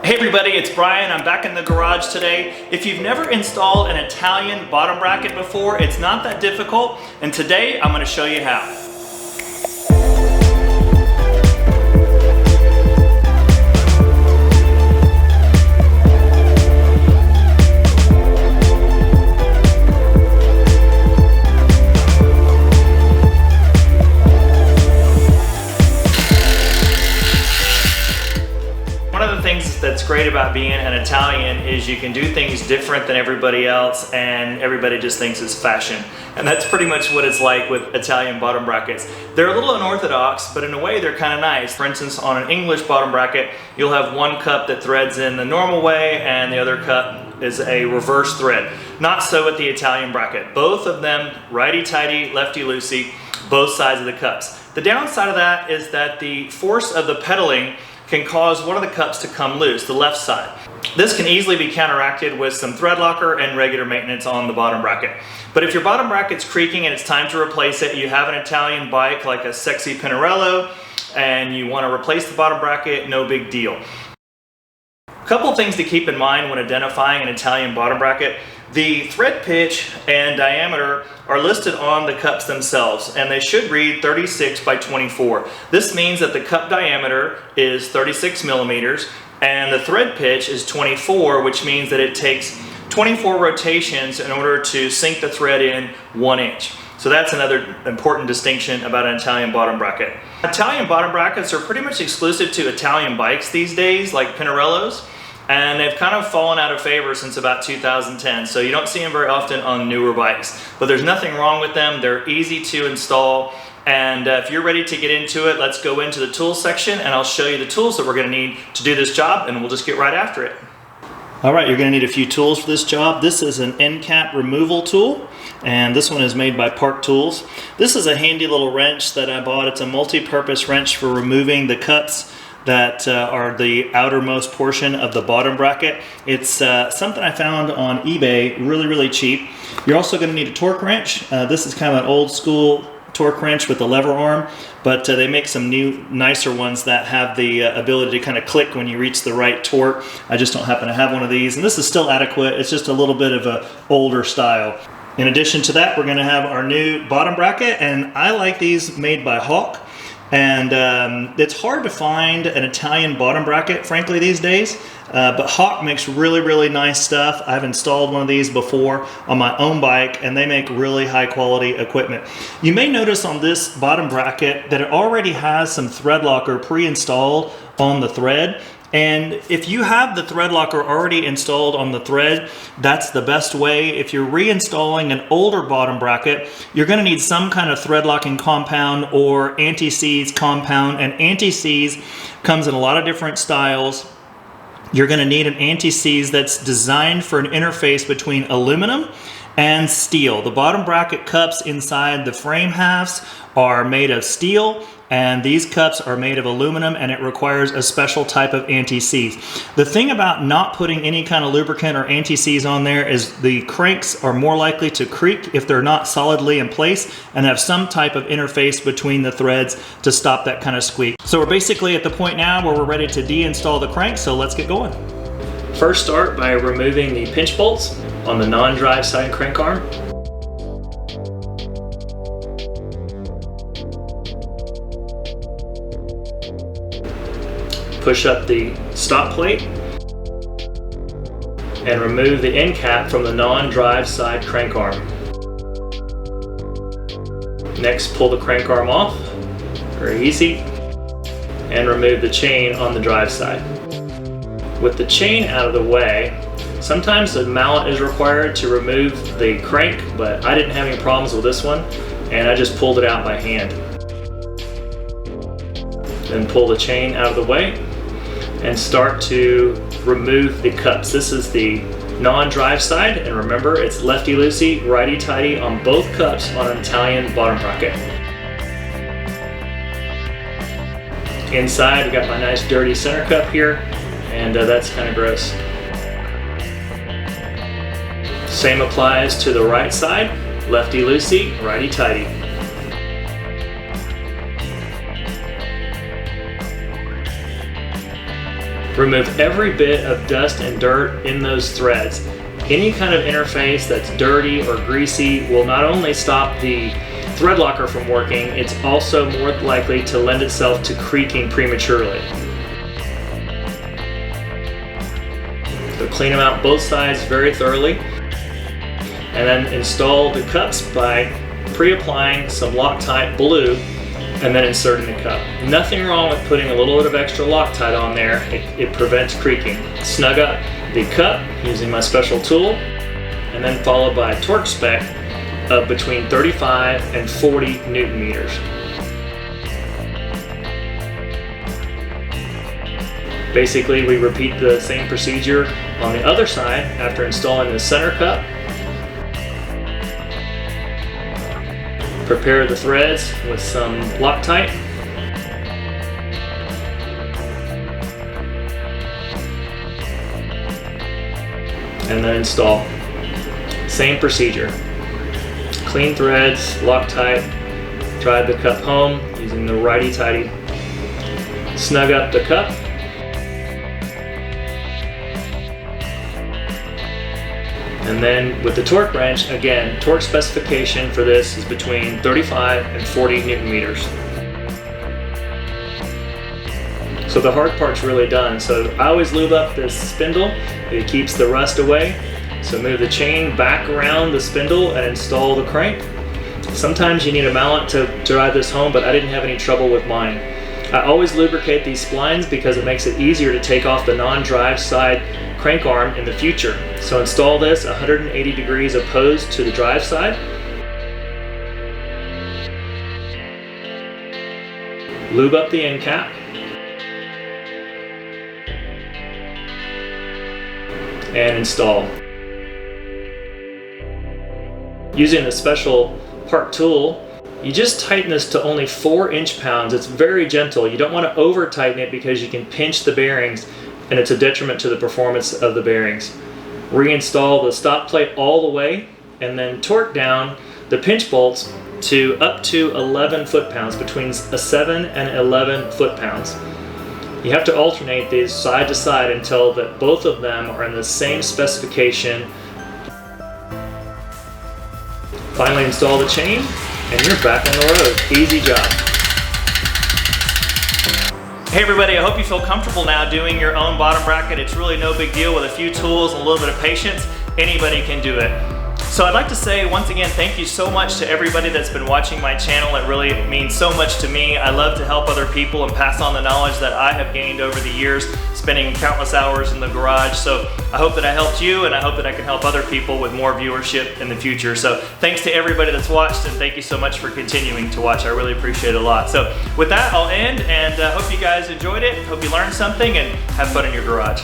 Hey everybody, it's Brian. I'm back in the garage today. If you've never installed an Italian bottom bracket before, it's not that difficult, and today I'm going to show you how. One of the things that's great about being an Italian is you can do things different than everybody else, and everybody just thinks it's fashion. And that's pretty much what it's like with Italian bottom brackets. They're a little unorthodox, but in a way they're kind of nice. For instance, on an English bottom bracket, you'll have one cup that threads in the normal way and the other cup is a reverse thread. Not so with the Italian bracket. Both of them righty-tighty, lefty-loosey, both sides of the cups. The downside of that is that the force of the pedaling can cause one of the cups to come loose, the left side. This can easily be counteracted with some thread locker and regular maintenance on the bottom bracket. But if your bottom bracket's creaking and it's time to replace it, you have an Italian bike like a sexy Pinarello, and you want to replace the bottom bracket, no big deal. A couple things to keep in mind when identifying an Italian bottom bracket. The thread pitch and diameter are listed on the cups themselves, and they should read 36 by 24. This means that the cup diameter is 36 millimeters and the thread pitch is 24, which means that it takes 24 rotations in order to sink the thread in 1 inch. So that's another important distinction about an Italian bottom bracket. Italian bottom brackets are pretty much exclusive to Italian bikes these days, like Pinarellos. And they've kind of fallen out of favor since about 2010, so you don't see them very often on newer bikes. But there's nothing wrong with them. They're easy to install, and if you're ready to get into it, let's go into the tools section and I'll show you the tools that we're going to need to do this job, and we'll just get right after it. Alright, you're going to need a few tools for this job. This is an end cap removal tool, and this one is made by Park Tools. This is a handy little wrench that I bought. It's a multi-purpose wrench for removing the cups that are the outermost portion of the bottom bracket. It's something I found on eBay really cheap. You're also going to need a torque wrench. This is kind of an old school torque wrench with a lever arm, but they make some new nicer ones that have the ability to kind of click when you reach the right torque. I just don't happen to have one of these, and this is still adequate. It's just a little bit of a older style. In addition to that, we're going to have our new bottom bracket, and I like these made by Hawk. And it's hard to find an Italian bottom bracket, frankly, these days. But Hawk makes really nice stuff. I've installed one of these before on my own bike, and they make really high quality equipment. You may notice on this bottom bracket that it already has some thread locker pre-installed on the thread. And if you have the thread locker already installed on the thread, that's the best way. If you're reinstalling an older bottom bracket, you're going to need some kind of thread locking compound or anti-seize compound. And anti-seize comes in a lot of different styles. You're going to need an anti-seize that's designed for an interface between aluminum and steel. The bottom bracket cups inside the frame halves are made of steel, and these cups are made of aluminum, and it requires a special type of anti-seize. The thing about not putting any kind of lubricant or anti-seize on there is the cranks are more likely to creak if they're not solidly in place and have some type of interface between the threads to stop that kind of squeak. So we're basically at the point now where we're ready to deinstall the crank, so let's get going. First, start by removing the pinch bolts on the non-drive side crank arm. Push up the stop plate and remove the end cap from the non-drive side crank arm. Next, pull the crank arm off, very easy, and remove the chain on the drive side. With the chain out of the way, sometimes a mallet is required to remove the crank, but I didn't have any problems with this one, and I just pulled it out by hand. Then pull the chain out of the way and start to remove the cups. This is the non-drive side, and remember, it's lefty-loosey, righty-tighty on both cups on an Italian bottom bracket. Inside, we got my nice dirty center cup here, and that's kind of gross. Same applies to the right side, lefty-loosey, righty-tighty. Remove every bit of dust and dirt in those threads. Any kind of interface that's dirty or greasy will not only stop the thread locker from working, it's also more likely to lend itself to creaking prematurely. So clean them out both sides very thoroughly, and then install the cups by pre-applying some Loctite blue and then inserting the cup. Nothing wrong with putting a little bit of extra Loctite on there. It prevents creaking. Snug up the cup using my special tool, and then followed by a torque spec of between 35 and 40 Newton meters. Basically, we repeat the same procedure on the other side after installing the center cup. Prepare the threads with some Loctite. And then install. Same procedure. Clean threads, Loctite, drive the cup home using the righty-tighty. Snug up the cup. And then with the torque wrench, again, torque specification for this is between 35 and 40 Newton meters. So the hard part's really done. So I always lube up this spindle. It keeps the rust away. So move the chain back around the spindle and install the crank. Sometimes you need a mallet to drive this home, but I didn't have any trouble with mine. I always lubricate these splines because it makes it easier to take off the non-drive side crank arm in the future. So install this 180 degrees opposed to the drive side. Lube up the end cap. And install. Using the special part tool, you just tighten this to only 4 inch-pounds. It's very gentle. You don't want to over tighten it because you can pinch the bearings and it's a detriment to the performance of the bearings. Reinstall the stop plate all the way and then torque down the pinch bolts to up to 11 foot-pounds, between 7 and 11 foot-pounds. You have to alternate these side to side until that both of them are in the same specification. Finally install the chain and you're back on the road. Easy job. Hey everybody, I hope you feel comfortable now doing your own bottom bracket. It's really no big deal. With a few tools and a little bit of patience, anybody can do it. So I'd like to say once again, thank you so much to everybody that's been watching my channel. It really means so much to me. I love to help other people and pass on the knowledge that I have gained over the years, spending countless hours in the garage. So I hope that I helped you, and I hope that I can help other people with more viewership in the future. So thanks to everybody that's watched, and thank you so much for continuing to watch. I really appreciate it a lot. So with that, I'll end, and hope you guys enjoyed it. Hope you learned something, and have fun in your garage.